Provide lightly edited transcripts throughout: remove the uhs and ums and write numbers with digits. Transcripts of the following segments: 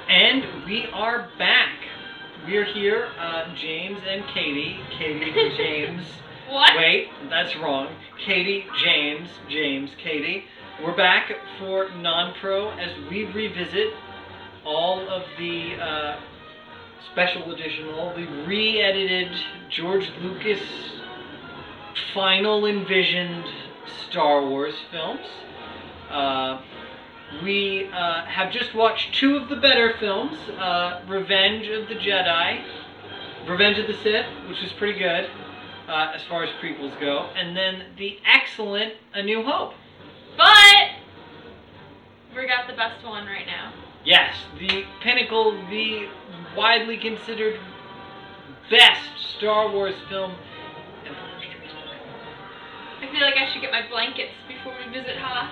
And we are back. We're here, James and Katie. Katie, James. What? Wait, that's wrong. Katie, James, Katie. We're back for Non-Pro as we revisit all of the special edition, all the re-edited George Lucas final envisioned Star Wars films. We have just watched two of the better films, Revenge of the Jedi, Revenge of the Sith, which was pretty good as far as prequels go, and then the excellent A New Hope. But we got the best one right now. Yes, the pinnacle, the widely considered best Star Wars film. I feel like I should get my blankets before we visit Hoth.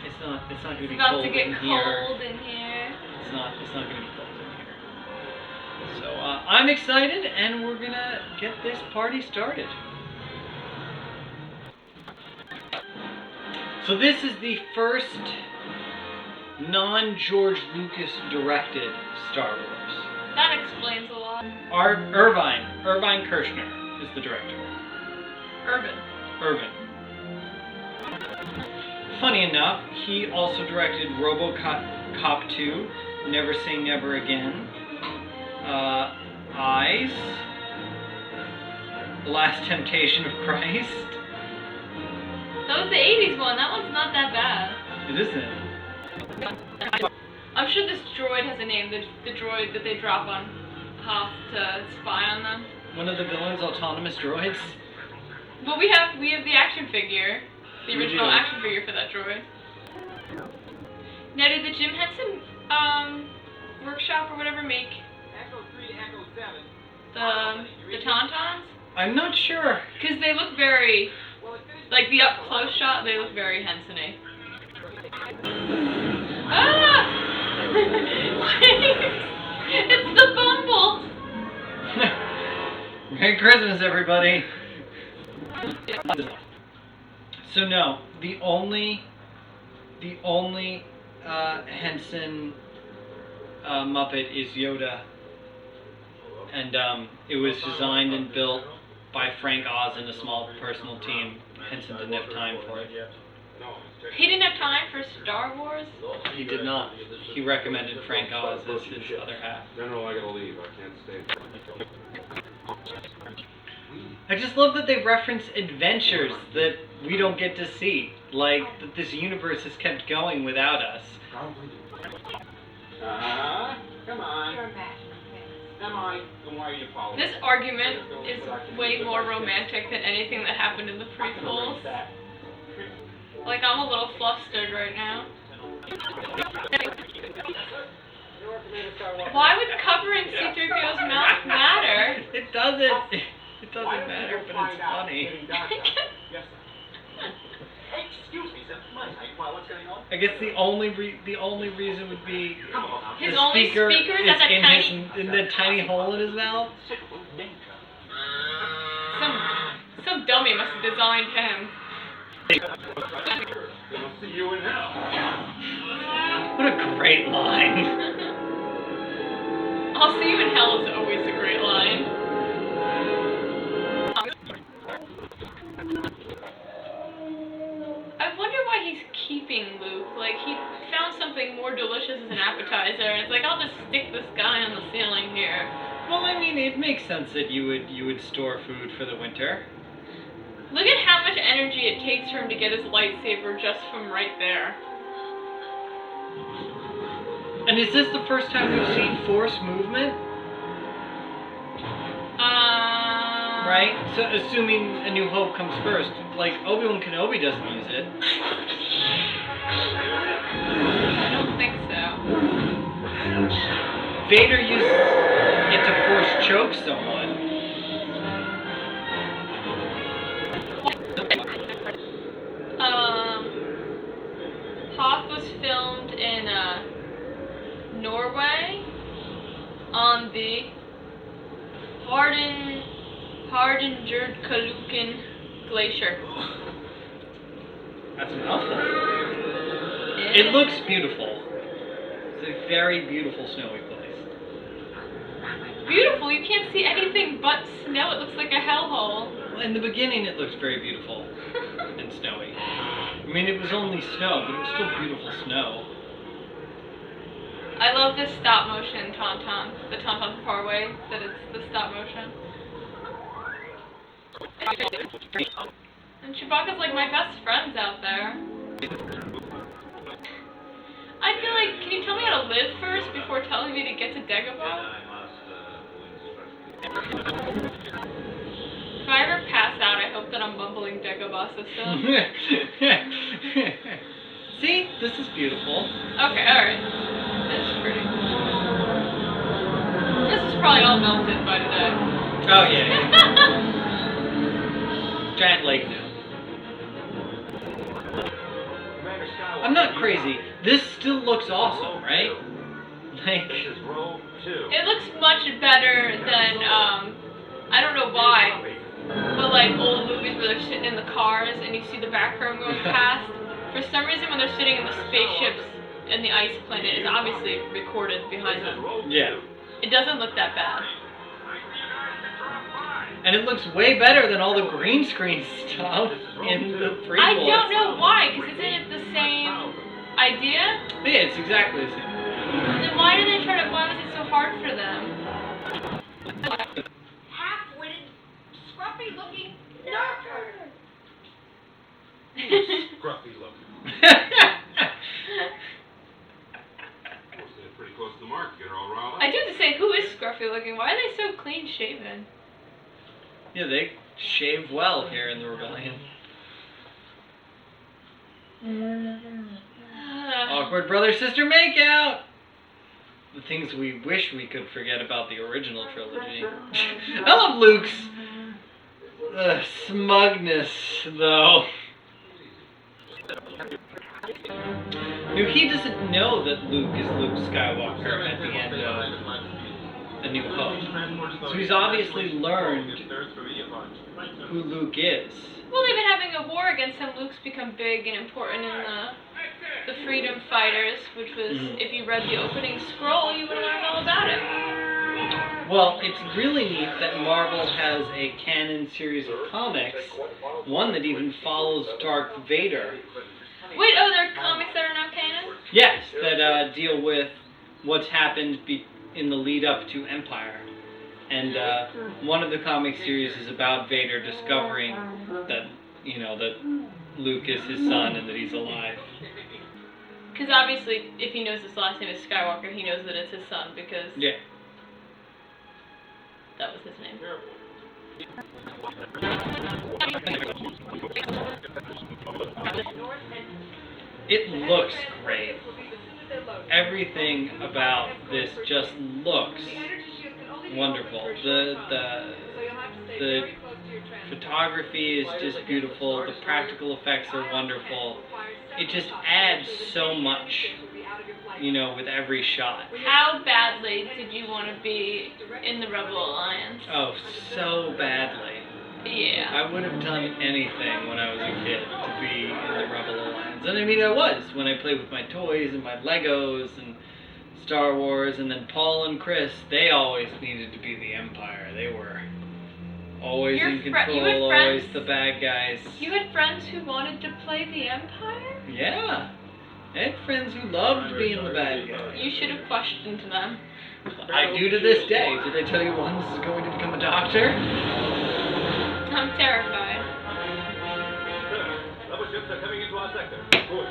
It's not going to be about cold to get in cold here. in here. It's not going to be cold in here. So I'm excited, and we're gonna get this party started. So this is the first non-George Lucas directed Star Wars. That explains a lot. Irvine Kershner is the director. Irvin. Funny enough, he also directed RoboCop 2, Never Say Never Again, Eyes, The Last Temptation of Christ. That was the 80s one. That one's not that bad. It isn't. I'm sure this droid has a name, the droid that they drop on Hoth to spy on them. One of the villains' autonomous droids. Well, we have the action figure, the original do. action figure for that droid. Now, did the Jim Henson workshop or whatever make Echo 3 to Echo 7. the Tauntauns? I'm not sure. Because they look very, like the up close shot, they look very Henson-y. Ah! It's the Bumble! Merry Christmas, everybody. So no, the only Henson Muppet is Yoda, and it was designed and built by Frank Oz and a small personal team. Henson didn't have time for it. He didn't have time for Star Wars? He did not. He recommended Frank Oz as his other half. General, I gotta leave. I can't stay. I just love that they reference adventures that we don't get to see. Like, that this universe has kept going without us. Come on. Come on. Then why are you following? This argument is way more romantic than anything that happened in the prequels. Like, I'm a little flustered right now. Why would covering C-3PO's mouth matter? It doesn't. It doesn't matter, but it's funny. Excuse me, sir. What's going on? I guess the only reason would be His the only speaker speaker is is at in the tiny hole in his mouth. Some dummy must have designed him. I'll see you in hell. What a great line. I'll see you in hell is always a great line. I wonder why he's keeping Luke. Like, he found something more delicious as an appetizer, and it's like, I'll just stick this guy on the ceiling here. Well, I mean, it makes sense that you would store food for the winter. Look at how much energy it takes for him to get his lightsaber just from right there. And is this the first time we've seen Force movement? Right? So, assuming A New Hope comes first, like, Obi-Wan Kenobi doesn't use it. I don't think so. Vader uses it to Force choke someone. Hoth was filmed in Norway on the Hardangerkaluken Glacier. That's a mouthful. It looks beautiful. It's a very beautiful snowy place. Beautiful. You can't see anything but snow. It looks like a hellhole. Well, in the beginning, it looks very beautiful and snowy. I mean, it was only snow, but it was still beautiful snow. I love this stop motion tauntaun. The tauntaun Parkway, that it's the stop motion. And Chewbacca's like my best friends out there. I feel like, can you tell me how to live first before telling me to get to Dagobah? If I ever pass out, I hope that I'm bumbling Dagobah system. See? This is beautiful. Okay, alright. This is pretty. This is probably all melted by today. Oh, yeah. Giant lake now. I'm not crazy. This still looks awesome, right? Like, It looks much better than, I don't know why, but like old movies where they're sitting in the cars and you see the background going past. For some reason, when they're sitting in the spaceships in the ice planet, it's obviously recorded behind them. yeah. It doesn't look that bad. And it looks way better than all the green screen stuff in the prequels. I don't know why, because isn't it the same idea? Yeah, it's exactly the same. Then why do they try to, why was it so hard for them? Half-witted, scruffy-looking nerd. Scruffy looking. Pretty close to the mark. Get her all riled up. I do have to say, who is scruffy looking? Why are they so clean shaven? Yeah, they shave well here in the Rebellion. Awkward brother-sister makeout! The things we wish we could forget about the original trilogy. I love Luke's smugness, though. No, he doesn't know that Luke is Luke Skywalker at the end of A New Hope. So he's obviously learned who Luke is. Well, they've been having a war against him. Luke's become big and important in the Freedom Fighters, which was, if you read the opening scroll, you would have learned all about it. Well, it's really neat that Marvel has a canon series of comics, one that even follows Darth Vader. Wait, oh, there are comics that are now canon? Yes, that deal with what's happened in the lead up to Empire. And one of the comic series is about Vader discovering that, that Luke is his son and that he's alive. Because obviously, if he knows his last name is Skywalker, he knows that it's his son, because Yeah. that was his name. It looks great. Everything about this just looks wonderful. The photography is just beautiful. The practical effects are wonderful. It just adds so much, with every shot. How badly did you want to be in the Rebel Alliance? Oh, so badly. Yeah. I would have done anything when I was a kid to be in the Rebel Alliance. And I mean, I was, when I played with my toys and my Legos and Star Wars, and then Paul and Chris, they always needed to be the Empire. They were always in control, always the bad guys. You had friends who wanted to play the Empire? Yeah. I had friends who loved being the bad guys. You should have questioned them. I do to this day. Did I tell you one's going to become a doctor? I'm terrified. Rebel ships are coming into our sector. Good.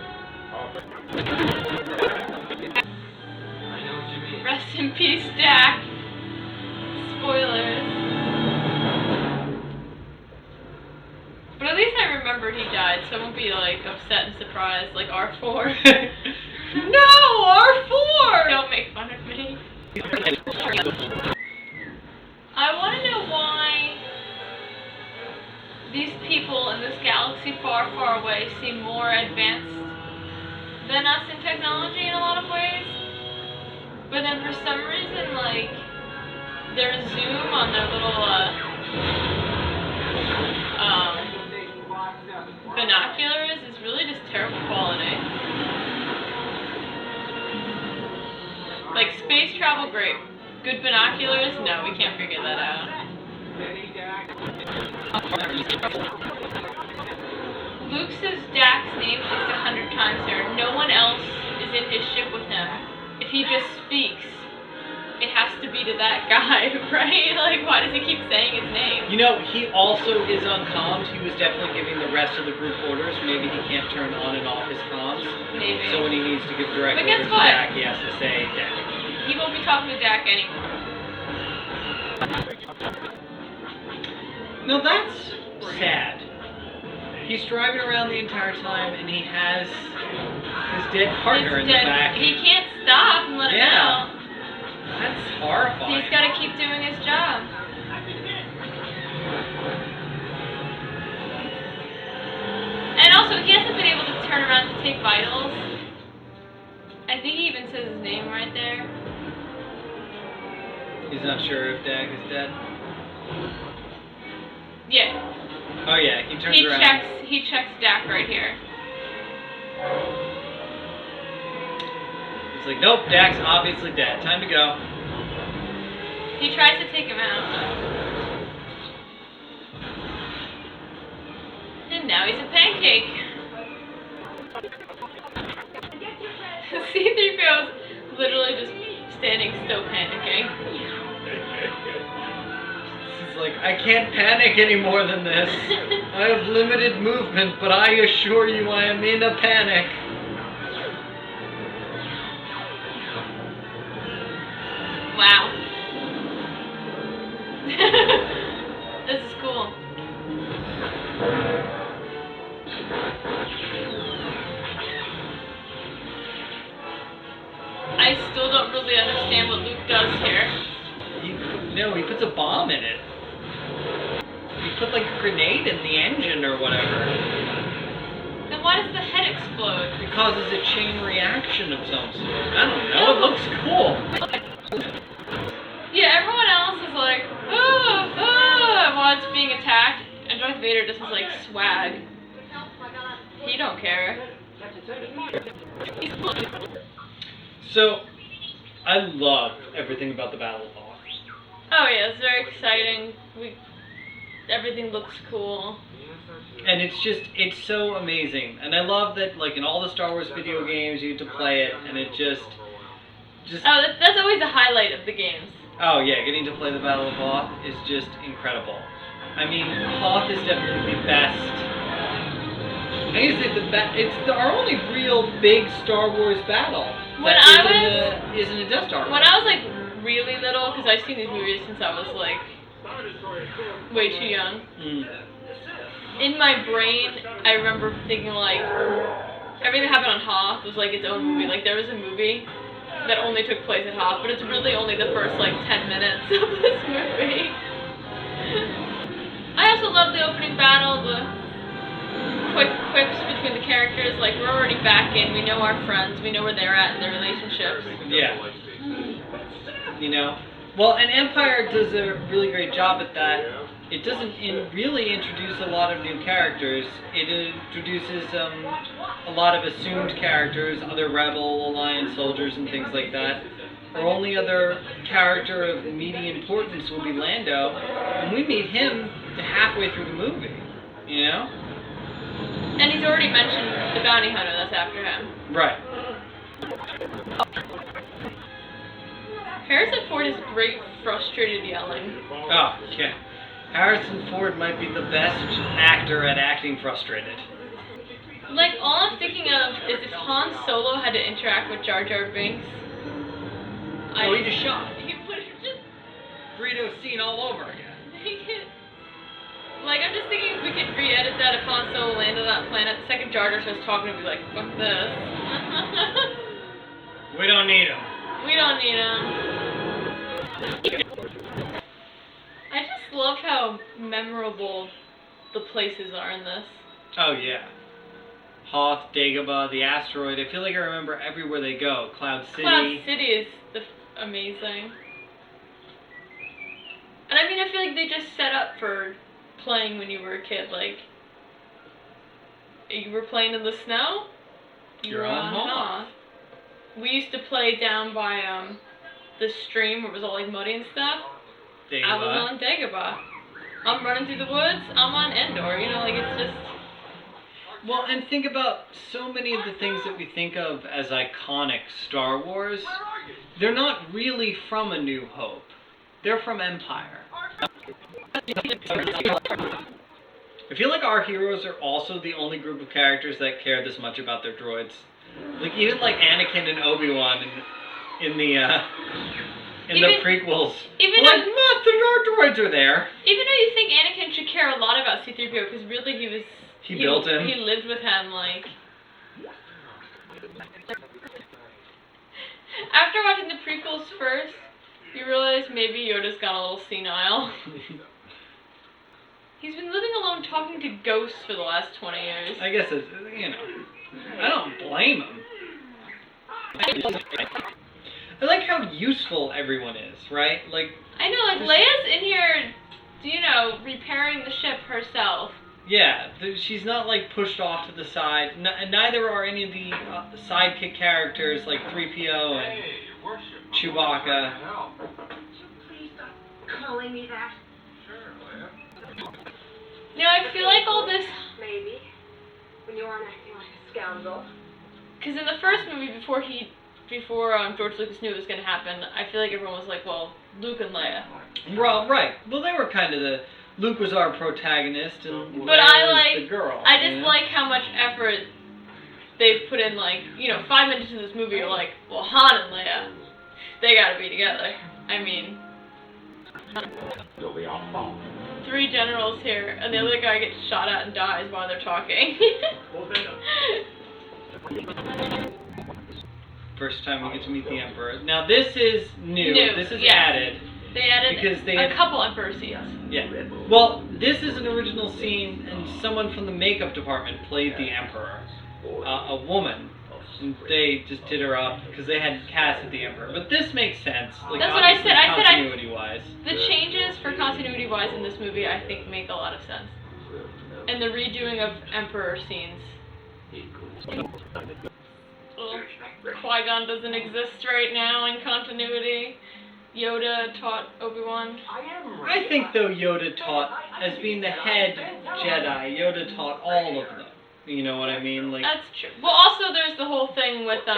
I know what you mean. Rest in peace, Dak. Spoilers. But at least I remembered he died, so I won't be upset and surprised like R4. No, R4! Don't make fun of me. I want to know why these people in this galaxy far, far away seem more advanced than us in technology in a lot of ways. But then for some reason, their zoom on their little, binoculars is really just terrible quality. Like, space travel, great. Good binoculars? No, we can't figure that out. Luke says Dak's name at least 100 times here. No one else is in his ship with him. If he just speaks, it has to be to that guy, right? Like, why does he keep saying his name? You know, he also is on comms. He was definitely giving the rest of the group orders. Maybe he can't turn on and off his comms. Maybe. So when he needs to give direct But orders guess to what? Dak, he has to say Dak. He won't be talking to Dak anymore. No, that's sad. He's driving around the entire time and he has his dead partner in the back. He can't stop and let him out. That's horrifying. He's got to keep doing his job. And also, he hasn't been able to turn around to take vitals. I think he even says his name right there. He's not sure if Dak is dead. Yeah. Oh yeah, he turns around. He checks Dak right here. He's like, nope, Dak's obviously dead. Time to go. He tries to take him out. And now he's a pancake. C-3PO is literally just standing still panicking. He's like, I can't panic any more than this. I have limited movement, but I assure you I am in a panic. Wow. This is cool. I still don't really understand what Luke does here. He puts a bomb in it. He put like a grenade in the engine or whatever. Then why does the head explode? It causes a chain reaction of some sort. I don't know, it looks cool. Yeah, everyone else is like, while it's being attacked, and Darth Vader just is like swag. He don't care. So, I love everything about the Battle of Hoth. Oh yeah, it's very exciting. Everything looks cool. And it's so amazing. And I love that, like, in all the Star Wars video games, you get to play it, and it just... Oh, that's always the highlight of the games. Oh yeah, getting to play the Battle of Hoth is just incredible. I mean, Hoth is definitely the best. I guess it's our only real big Star Wars battle. Isn't a Death Star. When I was like really little, because I've seen these movies since I was like way too young. In my brain, I remember thinking like everything that happened on Hoth was like its own movie. Like there was a movie that only took place at Hoth, but it's really only the first like 10 minutes of this movie. I also love the opening battle, the quick quips between the characters. Like we're already back in, we know our friends, we know where they're at in their relationships. Yeah. You know? Well, and Empire does a really great job at that. It doesn't really introduce a lot of new characters. It introduces a lot of assumed characters, other Rebel Alliance soldiers and things like that. Our only other character of meaty importance will be Lando, and we meet him halfway through the movie, you know? And he's already mentioned the bounty hunter that's after him. Right. Harrison Ford is great frustrated yelling. Oh, yeah. Harrison Ford might be the best actor at acting frustrated. Like, all I'm thinking of is if Han Solo had to interact with Jar Jar Binks. Oh, he just shot. He would have just... Burrito scene all over again. Like, I'm just thinking if we could re-edit that if Han Solo landed on that planet, the second Jar Jar starts talking, it'd be like, fuck this. We don't need him. We don't need him. I just love how memorable the places are in this. Oh, yeah. Hoth, Dagobah, the asteroid. I feel like I remember everywhere they go. Cloud City. Cloud City is amazing. And I mean, I feel like they just set up for playing when you were a kid. Like, you were playing in the snow, you were on Hoth. we used to play down by the stream where it was all like muddy and stuff. I was on Dagobah. I'm running through the woods. I'm on Endor. You know, like it's just. Well, and think about so many of the things that we think of as iconic Star Wars. They're not really from A New Hope. They're from Empire. I feel like our heroes are also the only group of characters that care this much about their droids. Like even like Anakin and Obi-Wan in the prequels. Even like, our droids are there. Even though you think Anakin should care a lot about C-3PO, because really he built him. He lived with him, like. After watching the prequels first, you realize maybe Yoda's got a little senile. He's been living alone talking to ghosts for the last 20 years. I guess it's, I don't blame him. I like how useful everyone is, right? Like. I know, like Leia's in here, repairing the ship herself. Yeah, she's not like pushed off to the side. Neither are any of the sidekick characters like 3PO and Chewbacca. Would you please stop calling me that? No, I feel like all this. Maybe. When you aren't acting like a scoundrel. Because in the first movie, before George Lucas knew it was going to happen, I feel like everyone was like, well, Luke and Leia. Well, right. Well, they were kind of Luke was our protagonist and but Leia was the girl. I just like how much effort they've put in, 5 minutes into this movie, you're like, well, Han and Leia, they gotta be together. I mean, 3 generals here, and the other guy gets shot at and dies while they're talking. First time we get to meet the Emperor. Now this is new. This is yes. added. They added because a couple Emperor scenes. Yeah. Well, this is an original scene, and someone from the makeup department played the Emperor, a woman. And they just did her up because they had casted the Emperor. But this makes sense. Like, that's what I said. Continuity-wise. The changes for continuity-wise in this movie, I think, make a lot of sense. And the redoing of Emperor scenes. Qui-Gon doesn't exist right now in continuity. Yoda taught Obi-Wan. I think, though, Yoda taught, as being the head Jedi, Yoda taught all of them. You know what I mean? Like. That's true. Well, also there's the whole thing with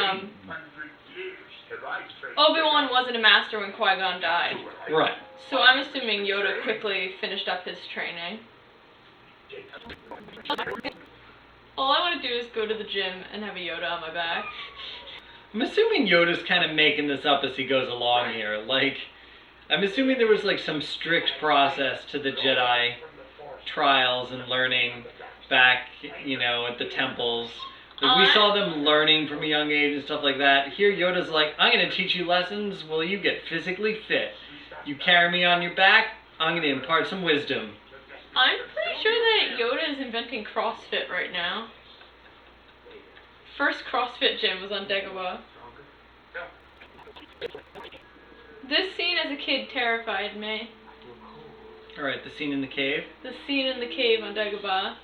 Obi-Wan wasn't a master when Qui-Gon died. Right. So I'm assuming Yoda quickly finished up his training. All I want to do is go to the gym and have a Yoda on my back. I'm assuming Yoda's kind of making this up as he goes along here. Like, I'm assuming there was like some strict process to the Jedi trials and learning back, at the temples. Like, we saw them learning from a young age and stuff like that. Here Yoda's like, I'm going to teach you lessons while you get physically fit. You carry me on your back, I'm going to impart some wisdom. I'm pretty sure that Yoda is inventing CrossFit right now. First CrossFit gym was on Dagobah. This scene as a kid terrified me. Alright, the scene in the cave? The scene in the cave on Dagobah.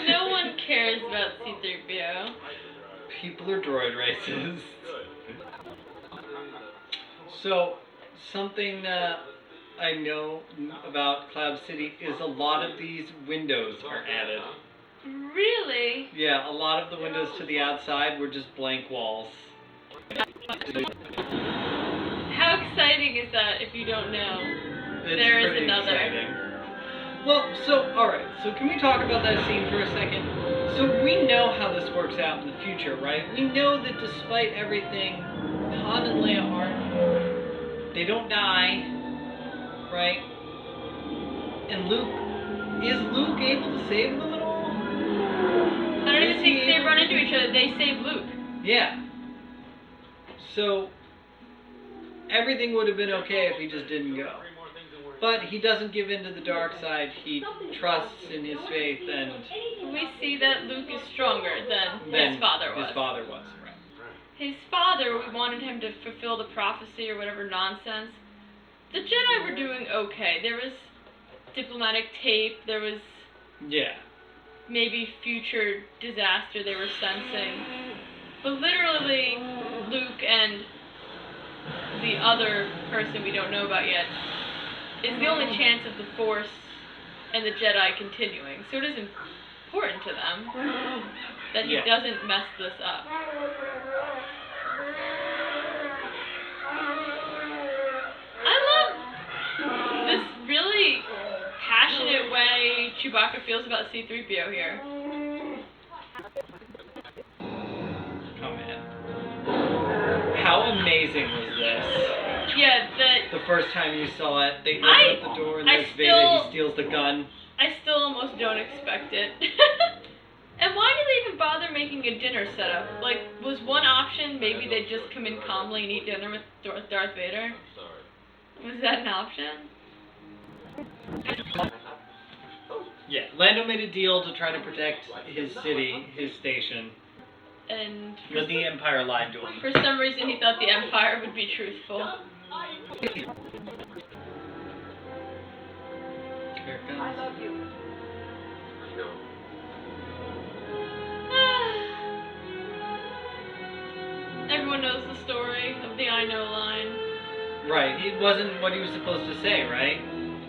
No one cares about C-3PO. People are droid races. So, something I know about Cloud City is a lot of these windows are added. Really? Yeah, a lot of the windows to the outside were just blank walls. How exciting is that if you don't know? There is another. Exciting. Well, alright, so can we talk about that scene for a second? So we know how this works out in the future, right? We know that despite everything, Han and Leia they don't die, right? And is Luke able to save them at all? I don't even think they run into each other, they save Luke. Yeah. So, everything would have been okay if he just didn't go. But he doesn't give in to the dark side. He trusts in his faith, and we see that Luke is stronger than his father was. His father was, right. His father, we wanted him to fulfill the prophecy or whatever nonsense. The Jedi were doing okay. There was diplomatic tape, there was maybe future disaster they were sensing. But literally, Luke and the other person we don't know about yet is the only chance of the Force and the Jedi continuing. So it is important to them that he doesn't mess this up. I love this really passionate way Chewbacca feels about C-3PO here. Oh man. How amazing was this? Yeah, the first time you saw it, they open up the door and there's Vader, he steals the gun. I still almost don't expect it. And why do they even bother making a dinner setup? Like, was one option maybe they'd just come in calmly and eat dinner with Darth Vader? Was that an option? Yeah, Lando made a deal to try to protect his city, his station. And but the Empire lied to him. For some reason he thought the Empire would be truthful. Here it comes. I love you. Everyone knows the story of the I know line. Right, it wasn't what he was supposed to say, right?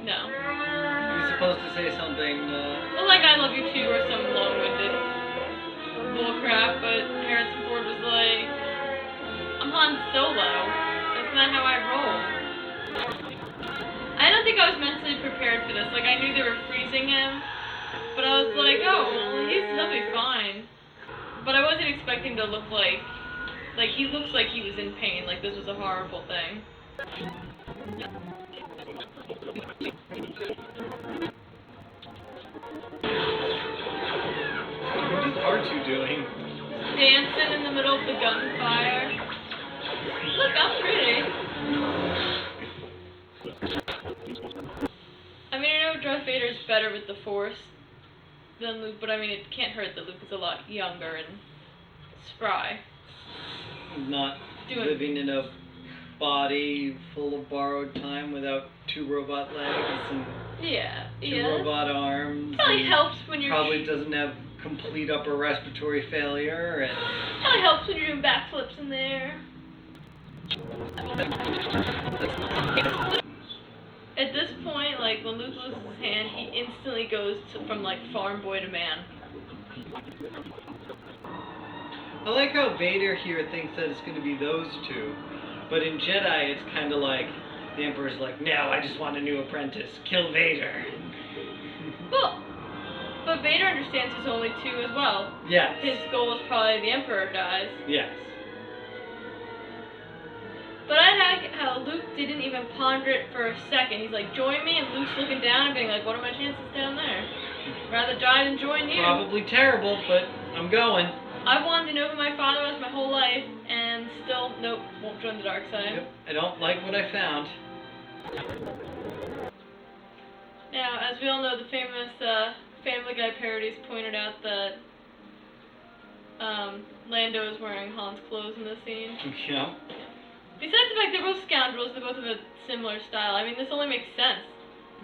No. He was supposed to say something, well, like I love you too, or some long-winded bullcrap, but Harrison Ford was like, I'm Han Solo. That's not how I roll. I don't think I was mentally prepared for this. Like, I knew they were freezing him, but I was like, oh, well, he'll be fine. But I wasn't expecting to look like he looks like he was in pain, like this was a horrible thing. what is R2 doing? Dancing in the middle of the gunfire. Look, I'm pretty. I mean, I know Darth Vader's better with the Force than Luke, but I mean, it can't hurt that Luke is a lot younger and spry. Not living in a body full of borrowed time without two robot legs and two robot arms. Probably helps when you're... Probably doesn't have complete upper respiratory failure. And probably helps when you're doing backflips in there. At this point, like, when Luke loses his hand, he instantly goes from, like, farm boy to man. I like how Vader here thinks that it's going to be those two, but in Jedi it's kind of like the Emperor's like, no, I just want a new apprentice, kill Vader. Well, but Vader understands there's only two as well. Yes. His goal is probably the Emperor dies. Yes. But I like how Luke didn't even ponder it for a second. He's like, join me, and Luke's looking down and being like, what are my chances down there? Rather die than join you. Probably terrible, but I'm going. I've wanted to know who my father was my whole life, and still, nope, won't join the dark side. Yep, I don't like what I found. Now, as we all know, the famous Family Guy parodies pointed out that Lando is wearing Han's clothes in this scene. Yeah. Besides the fact they're both scoundrels, they both have a similar style. I mean, this only makes sense.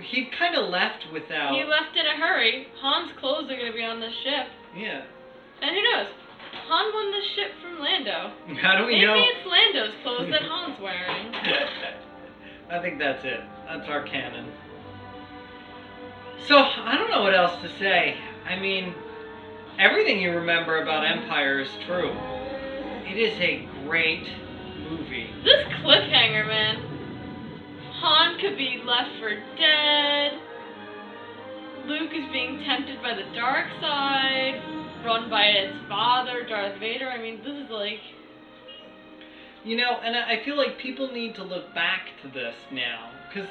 He kind of left without... He left in a hurry. Han's clothes are going to be on this ship. Yeah. And who knows? Han won this ship from Lando. How do we know? Maybe it's Lando's clothes that Han's wearing. I think that's it. That's our canon. So, I don't know what else to say. I mean, everything you remember about Empire is true. It is a great movie. This cliffhanger, man. Han could be left for dead. Luke is being tempted by the dark side. Run by its father, Darth Vader. I mean, this is like... You know, and I feel like people need to look back to this now. Because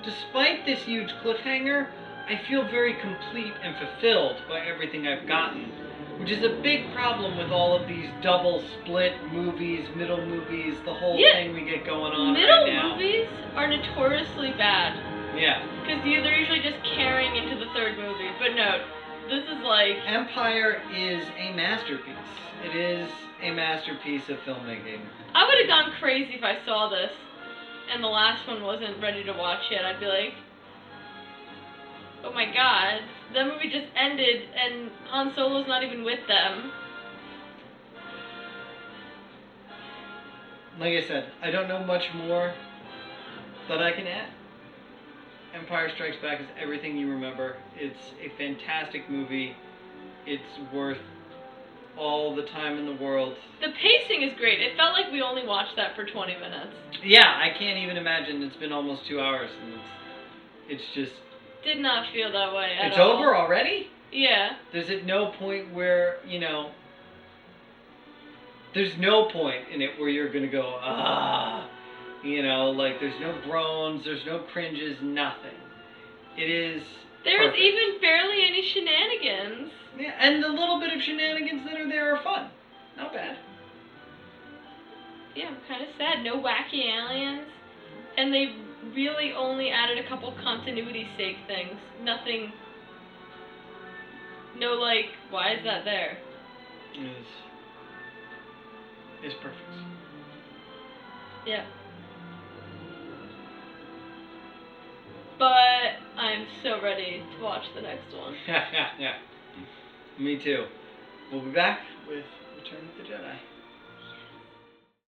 despite this huge cliffhanger, I feel very complete and fulfilled by everything I've gotten. Which is a big problem with all of these double split movies, middle movies, the whole thing we get going on right now. Middle movies are notoriously bad. Yeah. Because they're usually just carrying into the third movie. But no, this is like... Empire is a masterpiece. It is a masterpiece of filmmaking. I would have gone crazy if I saw this and the last one wasn't ready to watch yet, I'd be like, oh my god, that movie just ended and Han Solo's not even with them. Like I said, I don't know much more that I can add. Empire Strikes Back is everything you remember. It's a fantastic movie. It's worth all the time in the world. The pacing is great. It felt like we only watched that for 20 minutes. Yeah, I can't even imagine. It's been almost 2 hours, and it's just... Did not feel that way at It's all. over already? Yeah. There's at no point where, you know... There's no point in it where you're going to go, ah... You know, like, there's no groans, there's no cringes, nothing. It is There's perfect. even barely any shenanigans. Yeah, and the little bit of shenanigans that are there are fun. Not bad. Yeah, I'm kind of sad. No wacky aliens. And they really only added a couple continuity sake things. Nothing... No, like, why is that there? It's perfect. Yeah. But I'm so ready to watch the next one. Yeah. Me too. We'll be back with Return of the Jedi.